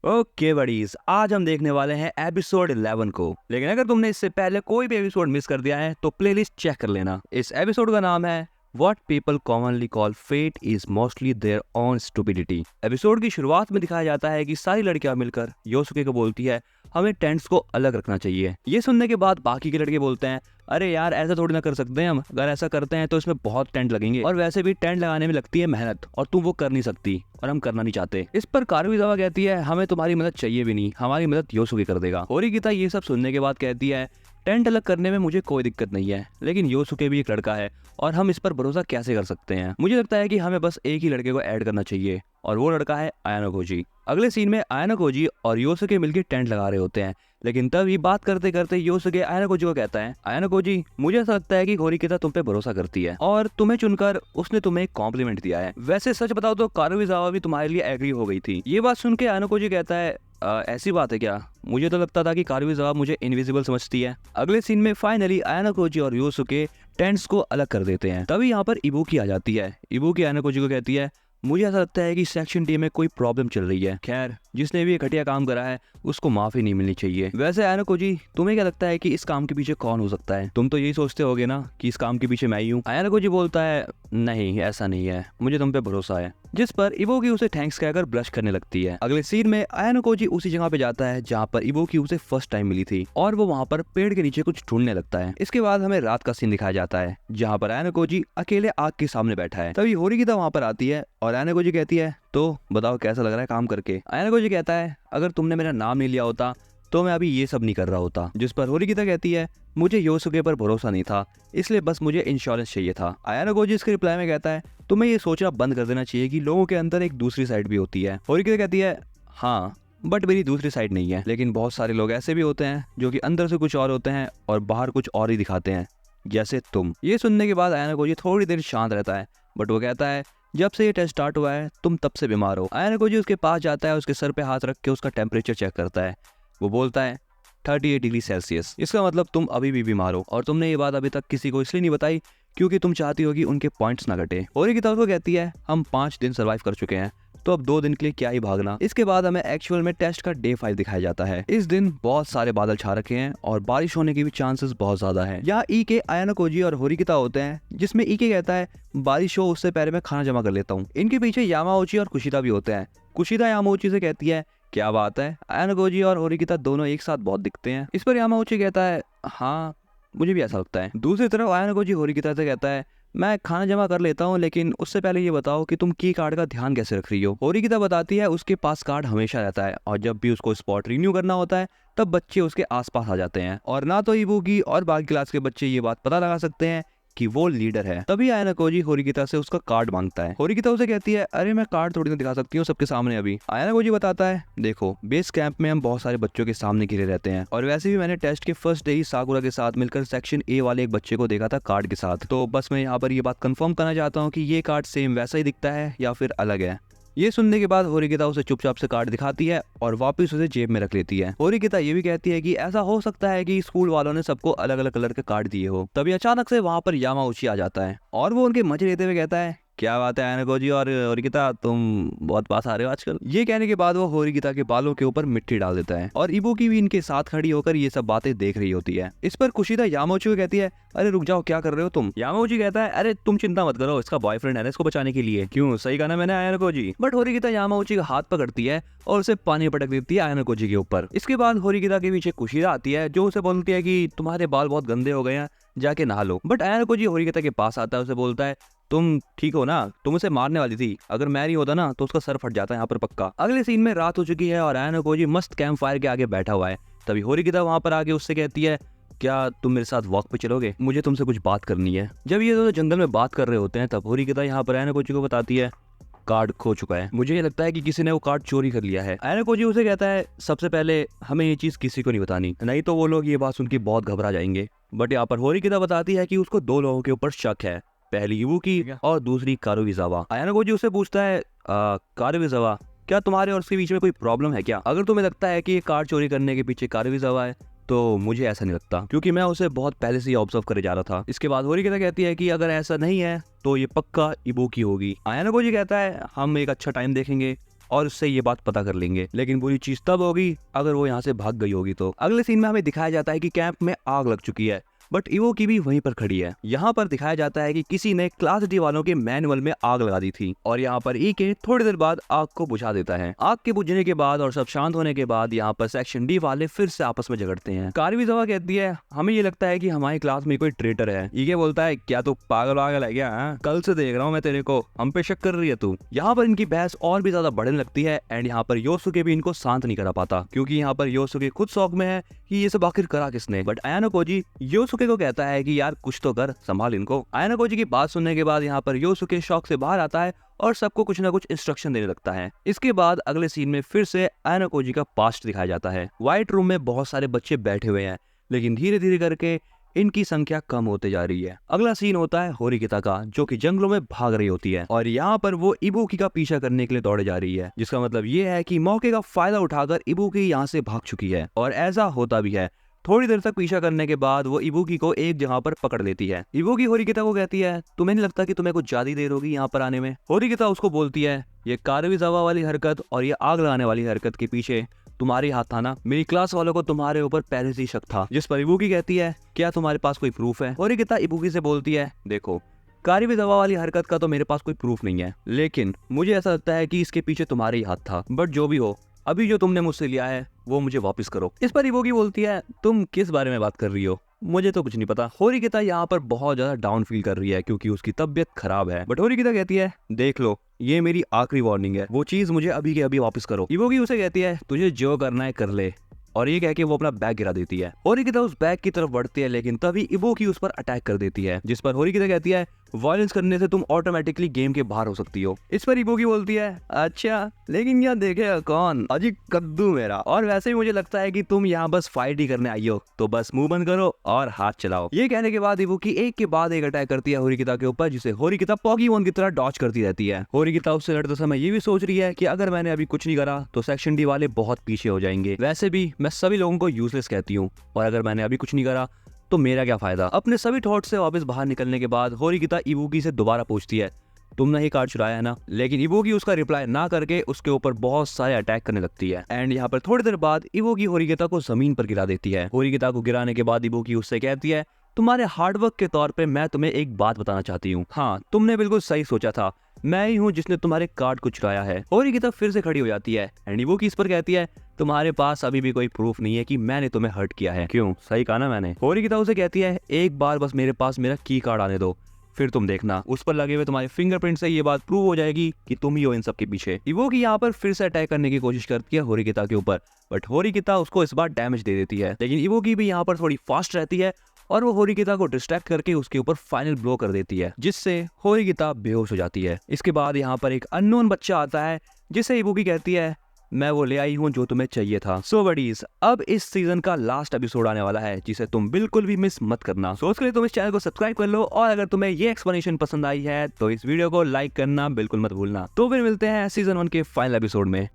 Okay buddies, आज हम देखने वाले हैं एपिसोड 11 को। लेकिन अगर तुमने इससे पहले कोई भी एपिसोड मिस कर दिया है तो प्लेलिस्ट चेक कर लेना। इस एपिसोड का नाम है What People Commonly Call Fate is Mostly Their Own Stupidity। Episode की शुरुआत में दिखाया जाता है कि सारी लड़कियां मिलकर योसुके को बोलती है हमें टेंट्स को अलग रखना चाहिए। ये सुनने के बाद बाकी के लड़के बोलते हैं अरे यार ऐसा थोड़ी ना कर सकते हैं हम, अगर ऐसा करते हैं तो इसमें बहुत टेंट लगेंगे और वैसे भी टेंट लगाने में लगती है मेहनत और तुम वो कर नहीं सकती और हम करना नहीं चाहते। इस पर कारुइजावा कहती है हमें तुम्हारी मदद चाहिए भी नहीं, हमारी मदद योसुके कर देगा। होरिकिता ये सब सुनने के बाद कहती है टेंट अलग करने में मुझे कोई दिक्कत नहीं है, लेकिन योसुके भी एक लड़का है और हम इस पर भरोसा कैसे कर सकते हैं। मुझे लगता है कि हमें बस एक ही लड़के को ऐड करना चाहिए और वो लड़का है आयानो कोजी। अगले सीन में आयानो कोजी और योसुके मिलकर टेंट लगा रहे होते हैं, लेकिन तभी बात करते करते योसुके आयानो कोजी को कहता है आयानो कोजी मुझे ऐसा लगता है कि होरिकिता तुम पे भरोसा करती है और तुम्हें चुनकर उसने तुम्हें एक कॉम्प्लीमेंट दिया है। वैसे सच बताओ तो कारुइजावा भी तुम्हारे लिए एग्री हो गई थी। ये बात सुन के आयानो कोजी कहता है ऐसी बात है क्या, मुझे तो लगता था कि कारुइजावा मुझे इनविजिबल समझती है। अगले सीन में फाइनली आयानो कोजी और योसुके टेंट्स को अलग कर देते हैं। तभी यहाँ पर इबुकी आ जाती है। इबुकी आयानो कोजी को कहती है मुझे ऐसा लगता है कि सेक्शन डी में कोई प्रॉब्लम चल रही है। खैर जिसने भी ये घटिया काम करा है उसको माफी नहीं मिलनी चाहिए। वैसे आयानो कोजी तुम्हें क्या लगता है कि इस काम के पीछे कौन हो सकता है? तुम तो यही सोचते होगे ना कि इस काम के पीछे मैं ही हूँ। आयानो कोजी बोलता है नहीं ऐसा नहीं है, मुझे तुम पे भरोसा है। जिस पर इबुकी उसे थैंक्स कहकर ब्लश करने लगती है। अगले सीन में आयानो कोजी उसी जगह पे जाता है जहाँ पर इबुकी उसे फर्स्ट टाइम मिली थी और वो वहाँ पर पेड़ के नीचे कुछ ढूंढने लगता है। इसके बाद हमें रात का सीन दिखाया जाता है जहाँ पर आयानो कोजी अकेले आग के सामने बैठा है। तभी होरिकिता वहाँ पर आती है और आयानो कोजी कहती है तो बताओ कैसा लग रहा है काम करके। आयानो कोजी कहता है अगर तुमने मेरा नाम नहीं लिया होता तो मैं अभी ये सब नहीं कर रहा होता। जिस पर होरिकिता कहती है मुझे योसुके पर भरोसा नहीं था, इसलिए बस मुझे इंश्योरेंस चाहिए था। आयानो कोजी इसके रिप्लाई में कहता है तुम्हें ये सोचना बंद कर देना चाहिए कि लोगों के अंदर एक दूसरी साइड भी होती है। होरिकिता कहती है हाँ बट मेरी दूसरी साइड नहीं है, लेकिन बहुत सारे लोग ऐसे भी होते हैं जो कि अंदर से कुछ और होते हैं और बाहर कुछ और ही दिखाते हैं, जैसे तुम। ये सुनने के बाद आयानो कोजी थोड़ी देर शांत रहता है बट वो कहता है जब से ये टेस्ट स्टार्ट हुआ है तुम तब से बीमार हो। आयानो कोजी उसके पास जाता है, उसके सर पे हाथ रख के उसका टेम्परेचर चेक करता है। वो बोलता है 38 डिग्री सेल्सियस। इसका मतलब तुम अभी भी बीमार हो और तुमने ये बात अभी तक किसी को इसलिए नहीं बताई क्योंकि तुम चाहती हो कि उनके पॉइंट्स ना घटे। होरिकिता उसको कहती है हम 5 दिन सर्वाइव कर चुके हैं तो अब 2 दिन के लिए क्या ही भागना। इसके बाद हमें एक्चुअल में टेस्ट का डे 5 दिखाया जाता है। इस दिन बहुत सारे बादल छा रखे हैं और बारिश होने के भी चांसेस बहुत ज्यादा है। यहाँ ईके, आयानो कोजी और होरिकिता होते हैं, जिसमें ईके कहता है बारिश हो उससे पहले मैं खाना जमा कर लेता हूँ। इनके पीछे यामाउची और कुशिदा भी होते हैं। कुशिदा यामाउची से कहती है क्या बात है, आयानो कोजी और होरिकिता दोनों एक साथ बहुत दिखते हैं। इस पर यामाउची कहता है हाँ मुझे भी ऐसा लगता है। दूसरी तरफ आयानो कोजी होरिकिता से कहता है मैं खाना जमा कर लेता हूँ, लेकिन उससे पहले ये बताओ कि तुम की कार्ड का ध्यान कैसे रख रही हो। होरिकिता बताती है उसके पास कार्ड हमेशा रहता है और जब भी उसको स्पॉट रिन्यू करना होता है तब बच्चे उसके आसपास आ जाते हैं और ना तो इबुकी और बाकी क्लास के बच्चे ये बात पता लगा सकते हैं कि वो लीडर है। तभी आयानो कोजी होरिकिता से उसका कार्ड मांगता है। होरिकिता उसे कहती है अरे मैं कार्ड थोड़ी ना दिखा सकती हूँ सबके सामने अभी। आयानो कोजी बताता है देखो बेस कैंप में हम बहुत सारे बच्चों के सामने घिरे रहते हैं और वैसे भी मैंने टेस्ट के फर्स्ट डे ही साकुरा के साथ मिलकर सेक्शन ए वाले एक बच्चे को देखा था कार्ड के साथ। तो बस मैं यहाँ पर ये बात कंफर्म करना चाहता हूँ कि ये कार्ड सेम वैसा ही दिखता है या फिर अलग है। ये सुनने के बाद होरिकिता उसे चुपचाप से कार्ड दिखाती है और वापस उसे जेब में रख लेती है। होरिकिता ये भी कहती है कि ऐसा हो सकता है कि स्कूल वालों ने सबको अलग अलग कलर के कार्ड दिए हो। तभी अचानक से वहाँ पर यामाउची आ जाता है और वो उनके मजे लेते हुए कहता है क्या बात है आयानो कोजी और होरिकिता तुम बहुत पास आ रहे हो आजकल। ये कहने के बाद वो होरिकिता के बालों के ऊपर मिट्टी डाल देता है और इबुकी भी इनके साथ खड़ी होकर ये सब बातें देख रही होती है। इस पर कुशिदा यामाउची को कहती है अरे रुक जाओ क्या कर रहे हो तुम। यामाउची कहता है अरे तुम चिंता मत करो, इसका बॉयफ्रेंड है ना इसको बचाने के लिए। क्यों सही कहा ना मैंने आयानो कोजी। बट होरिकिता यामाउची का हाथ पकड़ती है और उसे पानी पटक देती है आयानो कोजी के ऊपर। इसके बाद होरिकिता के पीछे कुशिदा आती है जो उसे बोलती है कि तुम्हारे बाल बहुत गंदे हो गए हैं, जाके नहा लो। बट आयानो कोजी होरिकिता के पास आता है, उसे बोलता है तुम ठीक हो ना, तुम उसे मारने वाली थी, अगर मैं नहीं होता ना तो उसका सर फट जाता है यहाँ पर पक्का। अगले सीन में रात हो चुकी है और आयानो कोजी मस्त कैंप फायर के आगे बैठा हुआ है। तभी होरिकिता वहां पर आके उससे कहती है क्या तुम मेरे साथ वॉक पे चलोगे, मुझे तुमसे कुछ बात करनी है। जब ये दोनों जंगल में बात कर रहे होते हैं तब होरिकिता यहाँ पर आयानो कोजी को बताती है कार्ड खो चुका है, मुझे ये लगता है कि किसी ने वो कार्ड चोरी कर लिया है। आयानो कोजी उसे कहता है सबसे पहले हमें ये चीज किसी को नहीं बतानी, नहीं तो वो लोग ये बात सुन के बहुत घबरा जाएंगे। बट यहाँ पर होरिकिता बताती है कि उसको 2 लोगों के ऊपर शक है, पहली इबुकी और दूसरी कारुइजावा। आयानो कोजी उसे पूछता है कारुइजावा क्या तुम्हारे और उसके बीच में कोई प्रॉब्लम है क्या? अगर तुम्हें लगता है कि ये कार्ड चोरी करने के पीछे कारुइजावा है तो मुझे ऐसा नहीं लगता, क्योंकि मैं उसे बहुत पहले से ही ऑब्जर्व करे जा रहा था। इसके बाद होरिकिता कहती है कि अगर ऐसा नहीं है तो ये पक्का इबुकी होगी। आयानो कोजी कहता है हम एक अच्छा टाइम देखेंगे और उससे ये बात पता कर लेंगे। लेकिन बुरी चीज तब होगी अगर वो यहाँ से भाग गई होगी। तो अगले सीन में हमें दिखाया जाता है कि कैंप में आग लग चुकी है, बट इवोकी भी वहीं पर खड़ी है। यहाँ पर दिखाया जाता है कि किसी ने क्लास डी वालों के मैनुअल में आग लगा दी थी और यहाँ पर ईके थोड़ी देर बाद आग को बुझा देता है। आग के बुझने के बाद और सब शांत होने के बाद यहाँ पर सेक्शन डी वाले फिर से आपस में झगड़ते हैं। कारिमिज़ावा कहती है हमें ये लगता है कि हमारी क्लास में कोई ट्रेटर है। ईके बोलता है क्या तू पागल है क्या? कल से देख रहा हूँ मैं तेरे को, हम पे शक कर रही है तू। यहाँ पर इनकी बहस और भी ज्यादा बढ़ने लगती है एंड यहाँ पर योसुके भी इनको शांत नहीं करा पाता, क्योंकि यहाँ पर योसुके खुद शौक में है कि ये सब आखिर करा किसने। बट आयानो कोजी योसुके को कहता है कि यार कुछ तो कर, संभाल इनको। आयानो कोजी की बात सुनने के बाद यहाँ पर योसुके शौक से बाहर आता है और सबको कुछ ना कुछ इंस्ट्रक्शन देने लगता है। इसके बाद अगले सीन में फिर से आयानो कोजी का पास्ट दिखाया जाता है। व्हाइट रूम में बहुत सारे बच्चे बैठे हुए हैं, लेकिन धीरे धीरे करके इनकी संख्या कम होते जा रही है। अगला सीन होता है होरिकिता का, जो कि जंगलों में भाग रही होती है और यहाँ पर वो इबुकी का पीछा करने के लिए दौड़े जा रही है, जिसका मतलब ये है कि मौके का फायदा उठाकर इबुकी यहाँ से भाग चुकी है। और ऐसा होता भी है। थोड़ी देर तक पीछा करने के बाद वो इबुकी को एक जगह पर पकड़ लेती है। इबुकी होरिकिता को कहती है तुम्हें नहीं लगता कि तुम्हें कुछ ज्यादा देर होगी यहाँ पर आने में? होरिकिता उसको बोलती है ये कारिमिज़ावा वाली हरकत और ये आग लगाने वाली हरकत के पीछे तुम्हारे हाथ था ना? मेरी क्लास वालों को तुम्हारे ऊपर पहले से ही शक था। जिस पर इबुकी कहती है क्या तुम्हारे पास कोई प्रूफ है? होरिकिता इबुकी से बोलती है देखो कारिमिज़ावा वाली हरकत का तो मेरे पास कोई प्रूफ नहीं है, लेकिन मुझे ऐसा लगता है कि इसके पीछे तुम्हारे ही हाथ था। बट जो भी हो, अभी जो तुमने मुझसे लिया है वो मुझे वापस करो। इस पर इबुकी बोलती है तुम किस बारे में बात कर रही हो? मुझे तो कुछ नहीं पता। होरिकिता यहाँ पर बहुत ज्यादा डाउन फील कर रही है क्योंकि उसकी तबीयत खराब है। बट होरिकिता कहती है देख लो ये मेरी आखिरी वार्निंग है, वो चीज मुझे अभी के अभी वापस करो। इबुकी उसे कहती है तुझे जो करना है कर ले, और ये कह के वो अपना बैग गिरा देती है। होरिकिता उस बैग की तरफ बढ़ती है, लेकिन तभी इबुकी उस पर अटैक कर देती है, जिस पर होरिकिता कहती है वायलेंस करने से तुम ऑटोमेटिकली गेम के बाहर हो सकती हो। इस पर इबुकी बोलती है अच्छा, लेकिन यहाँ देखेगा कौन, अजी कद्दू मेरा। और वैसे ही मुझे लगता है कि तुम यहाँ बस फाइट ही करने आई हो, तो बस मुंह बंद करो और हाथ चलाओ। ये कहने के बाद इबुकी एक के बाद एक अटैक करती है होरिकिता के ऊपर, जिसे होरिकिता पोकेमॉन की तरह डॉज करती रहती है। होरिकिता उससे लड़ते समय ये भी सोच रही है कि अगर मैंने अभी कुछ नहीं करा तो सेक्शन डी वाले बहुत पीछे हो जाएंगे। वैसे भी मैं सभी लोगों को यूजलेस कहती हूँ, और अगर मैंने अभी कुछ नहीं करा तो मेरा क्या फायदा। अपने सभी थॉट से वापस बाहर निकलने के बाद होरिकिता इबुकी से दोबारा पूछती है तुमने ही कार्ड चुराया है ना? लेकिन इबुकी उसका रिप्लाई ना करके उसके ऊपर बहुत सारे अटैक करने लगती है। एंड यहाँ पर थोड़ी देर बाद इबुकी होरिकिता को जमीन पर गिरा देती है। होरिकिता को गिराने के बाद इबुकी उससे कहती है तुम्हारे हार्डवर्क के तौर पे मैं तुम्हें एक बात बताना चाहती हूँ। हाँ, तुमने बिल्कुल सही सोचा था, मैं ही हूँ जिसने तुम्हारे कार्ड को चुराया है। होरिकिता फिर से खड़ी हो जाती है एंड इबुकी इस पर कहती है तुम्हारे पास अभी भी कोई प्रूफ नहीं है कि मैंने तुम्हें हर्ट किया है। क्यों, सही कहा ना मैंने? होरिकिता उसे कहती है एक बार बस मेरे पास मेरा की कार्ड आने दो, फिर तुम देखना उस पर लगे हुए तुम्हारे फिंगरप्रिंट से ये बात प्रूव हो जाएगी कि तुम ही हो इन सब के पीछे। इबुकी यहाँ पर फिर से अटैक करने की कोशिश करती है होरिकिता के ऊपर, बट होरिकिता उसको इस बार डैमेज दे देती है। लेकिन इबुकी भी यहाँ पर थोड़ी फास्ट रहती है और वो होरिकिता को डिस्ट्रैक्ट करके उसके ऊपर फाइनल ब्लो कर देती है, जिससे होरिकिता बेहोश हो जाती है। इसके बाद यहाँ पर एक अननोन बच्चा आता है जिसे इबुकी कहती है मैं वो ले आई हूँ जो तुम्हें चाहिए था। सो बडीज, अब इस सीजन का लास्ट एपिसोड आने वाला है जिसे तुम बिल्कुल भी मिस मत करना। सो उसके लिए तुम इस चैनल को सब्सक्राइब कर लो, और अगर तुम्हें ये एक्सप्लेनेशन पसंद आई है तो इस वीडियो को लाइक करना बिल्कुल मत भूलना। तो फिर मिलते हैं सीजन 1 के फाइनल एपिसोड में।